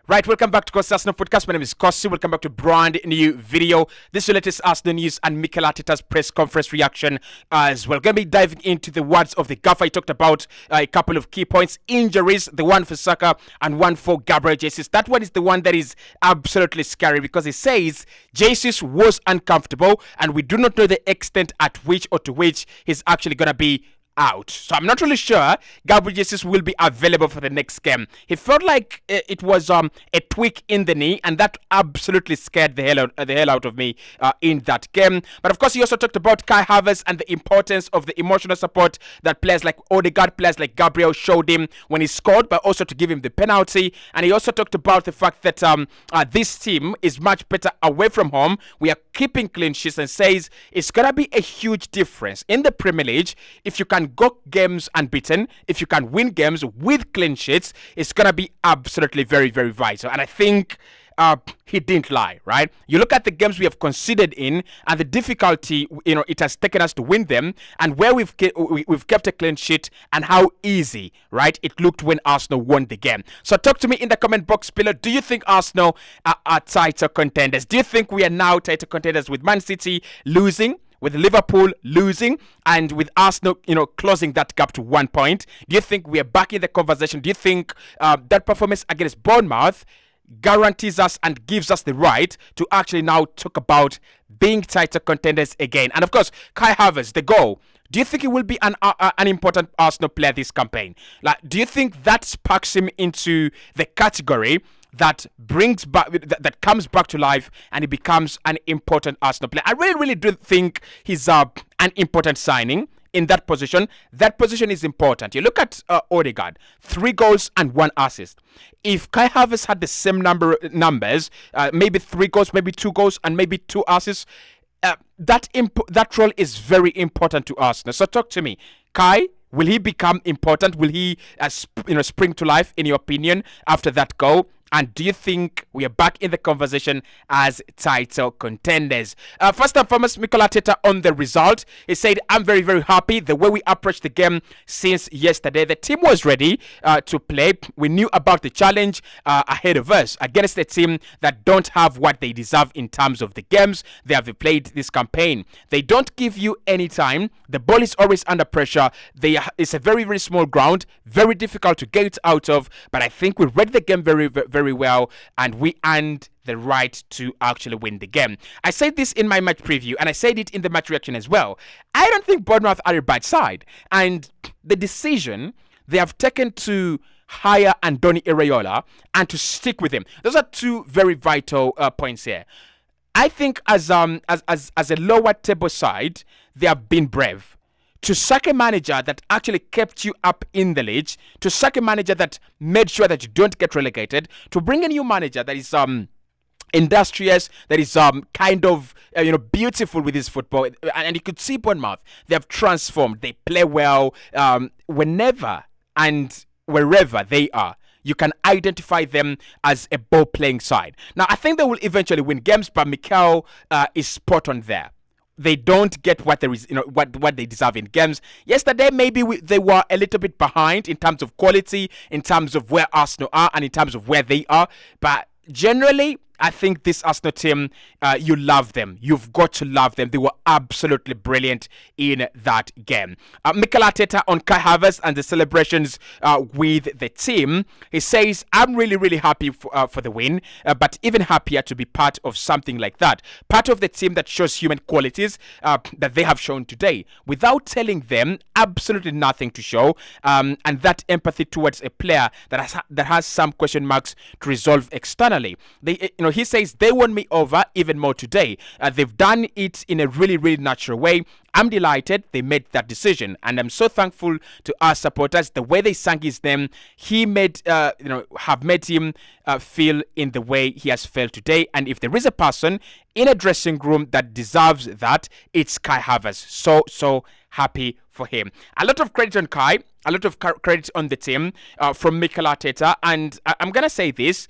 Right, welcome back to Cossy Arsenal Podcast. My name is Cossy. Welcome back to brand new video. This is the latest Arsenal news and Mikel Arteta's press conference reaction as well. Going to be diving into the words of the gaffer. He talked about a couple of key points. Injuries, the one for Saka and one for Gabriel Jesus. That one is the one that is absolutely scary because he says Jesus was uncomfortable and we do not know the extent at which or to which he's actually going to be out. So I'm not really sure Gabriel Jesus will be available for the next game. He felt like it was a tweak in the knee, and that absolutely scared the hell out of me in that game. But of course, he also talked about Kai Havertz and the importance of the emotional support that players like Odegaard, players like Gabriel showed him when he scored, but also to give him the penalty. And he also talked about the fact that this team is much better away from home. We are keeping clean sheets, and says it's gonna be a huge difference in the Premier League if you can go games unbeaten, if you can win games with clean sheets. It's gonna be absolutely very, very vital. And I think he didn't lie, right? You look at the games we have conceded in and the difficulty it has taken us to win them, and where we've kept a clean sheet and how easy, right, it looked when Arsenal won the game. So talk to me in the comment box below. Do you think Arsenal are title contenders? Do you think we are now title contenders with Man City losing, with Liverpool losing, and with Arsenal, closing that gap to 1 point? Do you think we are back in the conversation? Do you think that performance against Bournemouth guarantees us and gives us the right to actually now talk about being title contenders again? And of course, Kai Havertz, the goal. Do you think he will be an important Arsenal player this campaign? Like, do you think that sparks him into the category that brings back, that comes back to life, and he becomes an important Arsenal player? I really do think he's an important signing in that position. That position is important. You look at Odegaard, 3 goals and 1 assist. If Kai Havertz had the same numbers, maybe 3 goals, maybe 2 goals, and maybe 2 assists, that role is very important to Arsenal. So talk to me, Kai. Will he become important? Will he, spring to life, in your opinion, after that goal? And do you think we are back in the conversation as title contenders? First and foremost, Mikel Arteta on the result. He said, I'm very, very happy the way we approached the game since yesterday. The team was ready to play. We knew about the challenge ahead of us against a team that don't have what they deserve in terms of the games they have played this campaign. They don't give you any time. The ball is always under pressure. It's a very, very small ground, very difficult to get out of. But I think we read the game very, very well, and we earned the right to actually win the game. I said this in my match preview, and I said it in the match reaction as well. I don't think Bournemouth are a bad side, and the decision they have taken to hire Andoni Iraola and to stick with him, those are 2 very vital points here. I think as a lower table side, they have been brave. To sack a manager that actually kept you up in the league, to sack a manager that made sure that you don't get relegated, to bring a new manager that is industrious, that is kind of beautiful with his football, and you could see Bournemouth, they have transformed. They play well whenever and wherever they are. You can identify them as a ball-playing side. Now, I think they will eventually win games, but Mikel is spot on there. They don't get what there is, what they deserve in games. Yesterday, maybe they were a little bit behind in terms of quality, in terms of where Arsenal are, and in terms of where they are. But generally, I think this Arsenal team, you love them. You've got to love them. They were absolutely brilliant in that game. Mikel Arteta on Kai Havertz and the celebrations with the team. He says, I'm really, really happy for the win, but even happier to be part of something like that. Part of the team that shows human qualities that they have shown today without telling them absolutely nothing to show, and that empathy towards a player that has some question marks to resolve externally. He says they won me over even more today. They've done it in a really, really natural way. I'm delighted they made that decision, and I'm so thankful to our supporters. The way they sang his name, have made him feel in the way he has felt today. And if there is a person in a dressing room that deserves that, it's Kai Havertz. So happy for him. A lot of credit on Kai, a lot of credit on the team from Mikel Arteta, and I'm gonna say this.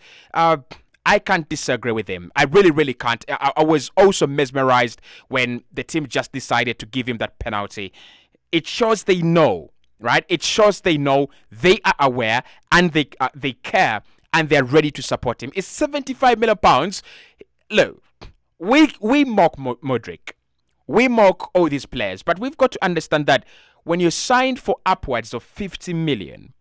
I can't disagree with him. I really, really can't. I was also mesmerized when the team just decided to give him that penalty. It shows they know, right? It shows they know, they are aware, and they care and they're ready to support him. It's 75 million pounds. Look, we mock Modric. We mock all these players, but we've got to understand that when you're signed for upwards of 50 million,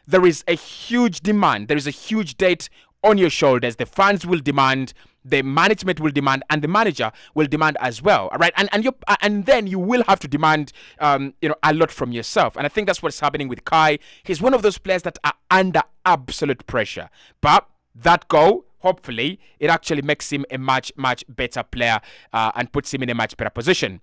there is a huge demand. There is a huge debt on your shoulders. The fans will demand, the management will demand, and the manager will demand as well. All right, and then you will have to demand, a lot from yourself. And I think that's what's happening with Kai. He's one of those players that are under absolute pressure. But that goal, hopefully, it actually makes him a much better player and puts him in a much better position.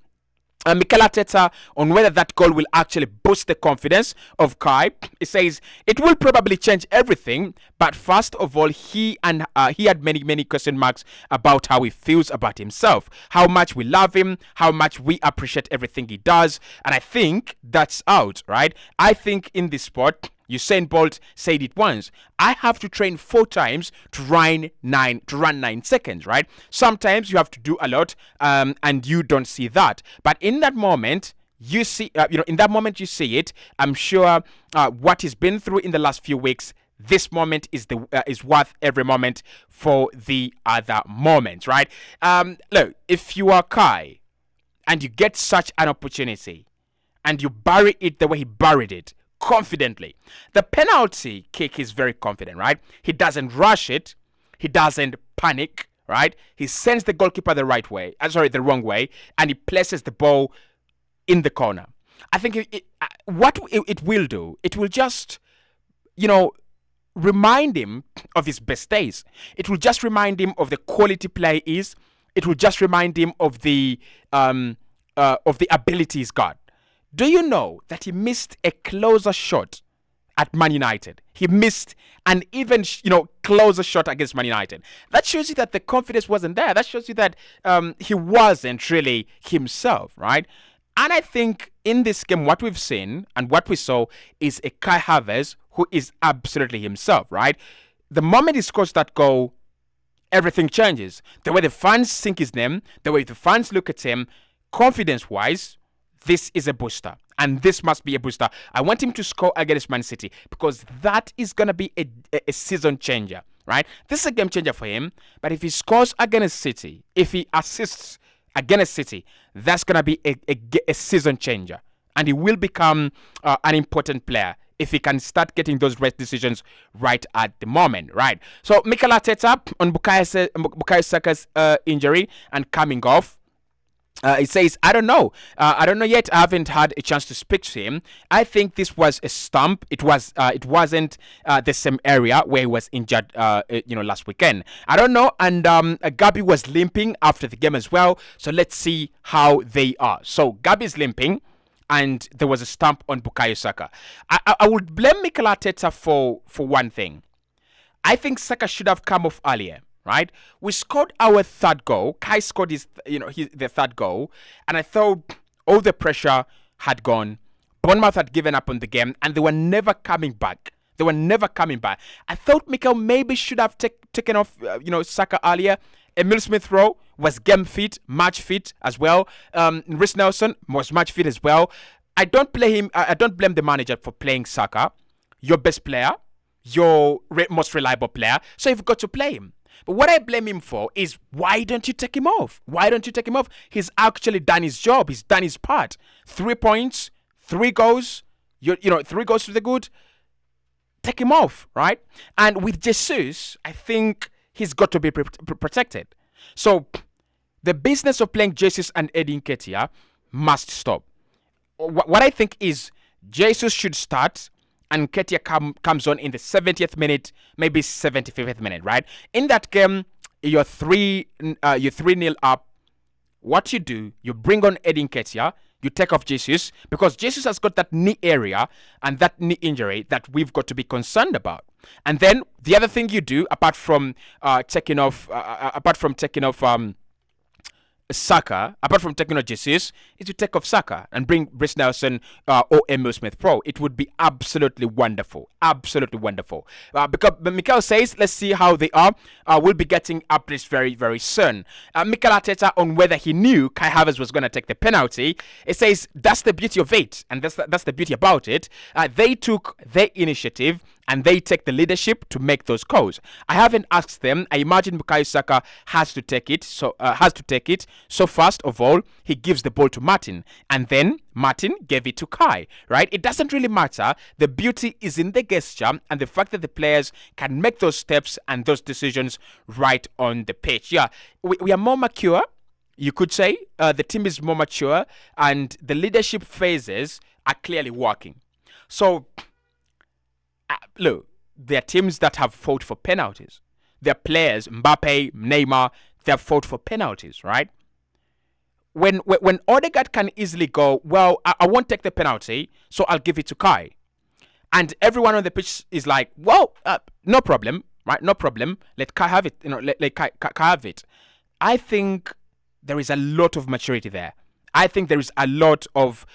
Mikel Arteta on whether that goal will actually boost the confidence of Kai. He says it will probably change everything, but first of all, he had many question marks about how he feels about himself, how much we love him, how much we appreciate everything he does, and I think that's out, right? I think in this sport, Usain Bolt said it once. I have to train 4 times to run 9 seconds, right? Sometimes you have to do a lot, and you don't see that. But in that moment, you see, in that moment you see it. I'm sure what he's been through in the last few weeks, this moment is worth every moment for the other moments, right? Look, if you are Kai and you get such an opportunity and you bury it the way he buried it, confidently. The penalty kick is very confident, right? He doesn't rush it. He doesn't panic, right? He sends the goalkeeper the wrong way, and he places the ball in the corner. I think what it will do, it will just, remind him of his best days. It will just remind him of the quality player he is. It will just remind him of the ability he's got. Do you know that he missed a closer shot at Man United? He missed an even, closer shot against Man United. That shows you that the confidence wasn't there. That shows you that he wasn't really himself, right? And I think in this game, what we've seen and what we saw is a Kai Havertz who is absolutely himself, right? The moment he scores that goal, everything changes. The way the fans sing his name, the way the fans look at him, confidence-wise, this is a booster, and this must be a booster. I want him to score against Man City because that is going to be a season changer, right? This is a game changer for him, but if he scores against City, if he assists against City, that's going to be a season changer, and he will become an important player if he can start getting those right decisions right at the moment, right? So Mikel Arteta on Bukayo Saka's injury and coming off. It says, I don't know yet. I haven't had a chance to speak to him. I think this was a stump. It wasn't the same area where he was injured, last weekend. I don't know. And Gabi was limping after the game as well. So let's see how they are. So Gabi's limping, and there was a stump on Bukayo Saka. I would blame Mikel Arteta for one thing. I think Saka should have come off earlier. Right, we scored our third goal. Kai scored the third goal, and I thought all the pressure had gone. Bournemouth had given up on the game, and they were never coming back. I thought Mikel maybe should have taken off, Saka earlier. Emil Smith-Rowe was game fit, match fit as well. Reece Nelson was match fit as well. I don't blame him. I don't blame the manager for playing Saka, your best player, your most reliable player. So you've got to play him. But what I blame him for is, why don't you take him off? He's actually done his job. He's done his part. 3 points, 3 goals, 3 goals to the good. Take him off, right? And with Jesus, I think he's got to be protected. So the business of playing Jesus and Eddie Nketiah must stop. What I think is Jesus should start, and Nketiah comes on in the 70th minute, maybe 75th minute, right? In that game, you're 3-0 up. What you do, you bring on Eddie Nketiah, you take off Jesus, because Jesus has got that knee area and that knee injury that we've got to be concerned about. And then the other thing you do, apart from taking off Saka, apart from taking off Jesus, is to take off Saka and bring Reece Nelson or Emil Smith-Rowe. It would be absolutely wonderful. Because Mikel says, let's see how they are. We'll be getting updates very, very soon. Mikel Arteta on whether he knew Kai Havertz was going to take the penalty. It says that's the beauty of it, and that's the beauty about it. They took their initiative, and they take the leadership to make those calls. I haven't asked them. I imagine Bukayo Saka has to take it. So first of all, he gives the ball to Martin, and then Martin gave it to Kai. Right? It doesn't really matter. The beauty is in the gesture and the fact that the players can make those steps and those decisions right on the pitch. Yeah, we are more mature. You could say the team is more mature and the leadership phases are clearly working. So, look, there are teams that have fought for penalties. There are players, Mbappe, Neymar, they have fought for penalties, right? When Odegaard can easily go, well, I won't take the penalty, so I'll give it to Kai. And everyone on the pitch is like, well, no problem, right? No problem. Let Kai have it. Let Kai have it. I think there is a lot of maturity there. I think there is a lot of,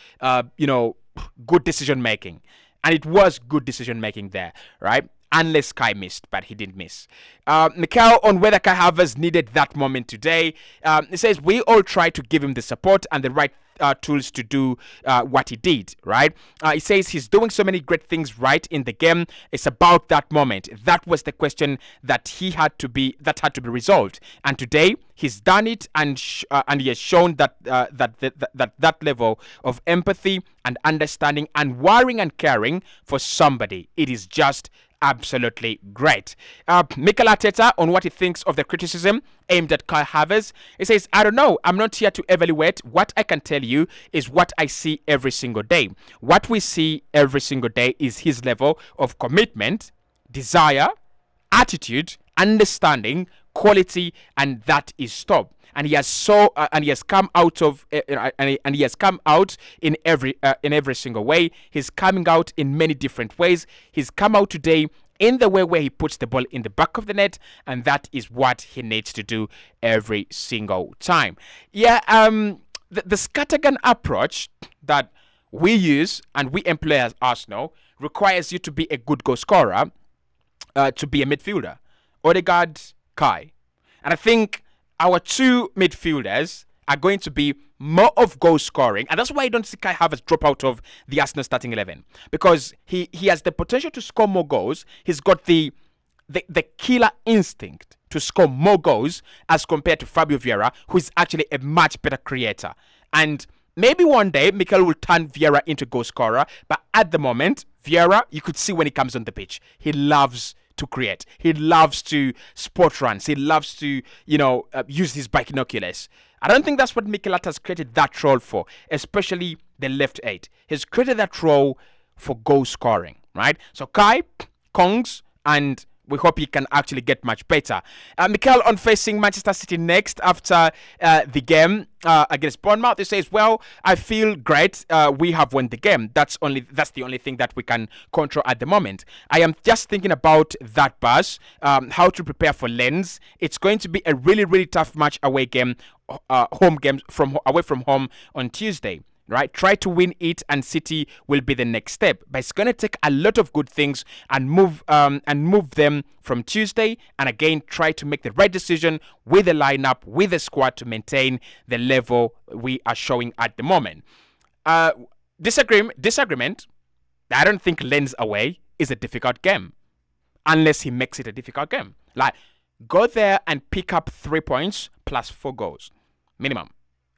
good decision making. And it was good decision making there, right? Unless Kai missed, but he didn't miss. Mikel on whether Kai Havertz needed that moment today. He says, we all try to give him the support and the right tools to do what he did, right? He says he's doing so many great things right in the game. It's about that moment. That was the question that had to be resolved. And today he's done it, and he has shown that that level of empathy and understanding and worrying and caring for somebody. It is just absolutely great. Mikel Arteta on what he thinks of the criticism aimed at Kai Havertz. He says, I don't know. I'm not here to evaluate. What I can tell you is what I see every single day. What we see every single day is his level of commitment, desire, attitude, understanding, quality, and that is top. And he has come out in every single way. He's coming out in many different ways. He's come out today in the way where he puts the ball in the back of the net, and that is what he needs to do every single time. Yeah, the scattergun approach that we use and we employ as Arsenal requires you to be a good goal scorer, to be a midfielder. Odegaard, Kai. And I think our two midfielders are going to be more of goal scoring, and that's why I don't see Kai Havertz drop out of the Arsenal starting 11, because he has the potential to score more goals. He's got the killer instinct to score more goals as compared to Fabio Vieira, who is actually a much better creator. And maybe one day Mikel will turn Vieira into goal scorer, but at the moment, Vieira, you could see when he comes on the pitch, he loves to create. He loves to spot runs. He loves to, use his binoculars. I don't think that's what Mikel Arteta has created that role for, especially the left eight. He's created that role for goal scoring, right? So Kai, Kongs, and we hope he can actually get much better. Mikel on facing Manchester City next after the game against Bournemouth. He says, well, I feel great. We have won the game. That's the only thing that we can control at the moment. I am just thinking about that bus, how to prepare for Lens. It's going to be a really, really tough match away game, home game away from home on Tuesday. Right, try to win it, and City will be the next step. But it's going to take a lot of good things and move them from Tuesday, and again try to make the right decision with the lineup, with the squad to maintain the level we are showing at the moment. Disagreement. I don't think Lens away is a difficult game, unless he makes it a difficult game. Like, go there and pick up 3 points plus 4 goals, minimum.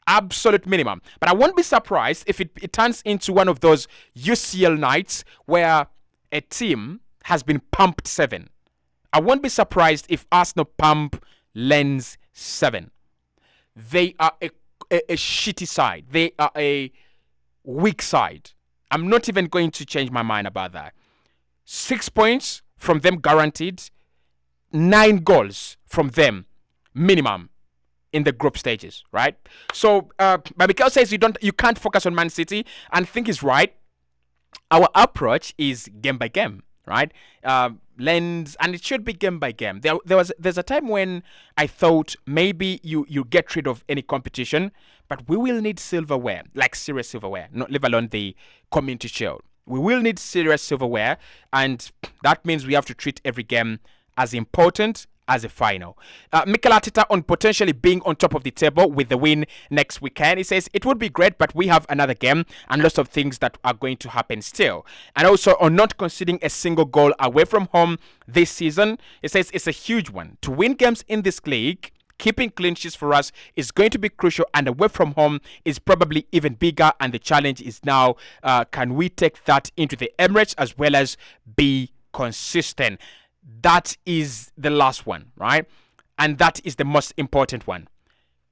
Absolute minimum. But I won't be surprised if it turns into one of those UCL nights where a team has been pumped 7. I won't be surprised if Arsenal pump Lens 7. They are a shitty side. They are a weak side. I'm not even going to change my mind about that. 6 points from them guaranteed. 9 goals from them minimum in the group stages, right? So, but Mikel says you can't focus on Man City, and I think he's right. Our approach is game by game, right? Lens, and it should be game by game. There's a time when I thought maybe you get rid of any competition, but we will need silverware, like serious silverware, not leave alone the Community Shield. We will need serious silverware, and that means we have to treat every game as important as a final. Mikel Arteta on potentially being on top of the table with the win next weekend. He says it would be great, but we have another game and lots of things that are going to happen still. And also on not conceding a single goal away from home this season. He says it's a huge one. To win games in this league, keeping clean sheets for us is going to be crucial, and away from home is probably even bigger. And the challenge is now, can we take that into the Emirates as well as be consistent? That is the last one, right? And that is the most important one.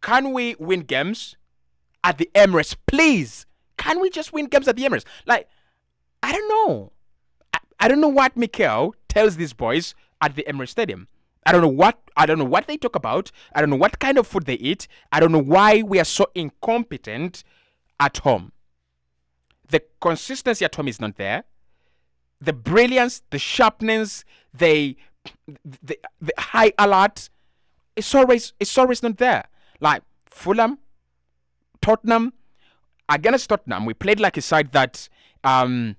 Can we win games at the Emirates, please? Can we just win games at the Emirates? Like, I don't know. I don't know what Mikel tells these boys at the Emirates Stadium. I don't know what they talk about. I don't know what kind of food they eat. I don't know why we are so incompetent at home. The consistency at home is not there. The brilliance, the sharpness, the high alert, it's always not there. Like Fulham, Tottenham, against Tottenham, we played like a side that came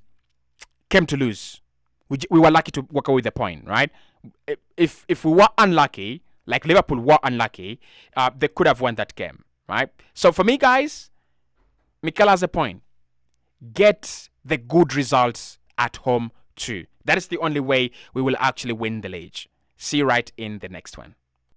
to lose. We were lucky to walk away with the point, right? If we were unlucky, like Liverpool were unlucky, they could have won that game, right? So for me, guys, Mikel has a point. Get the good results at home too. That is the only way we will actually win the league. See you right in the next one.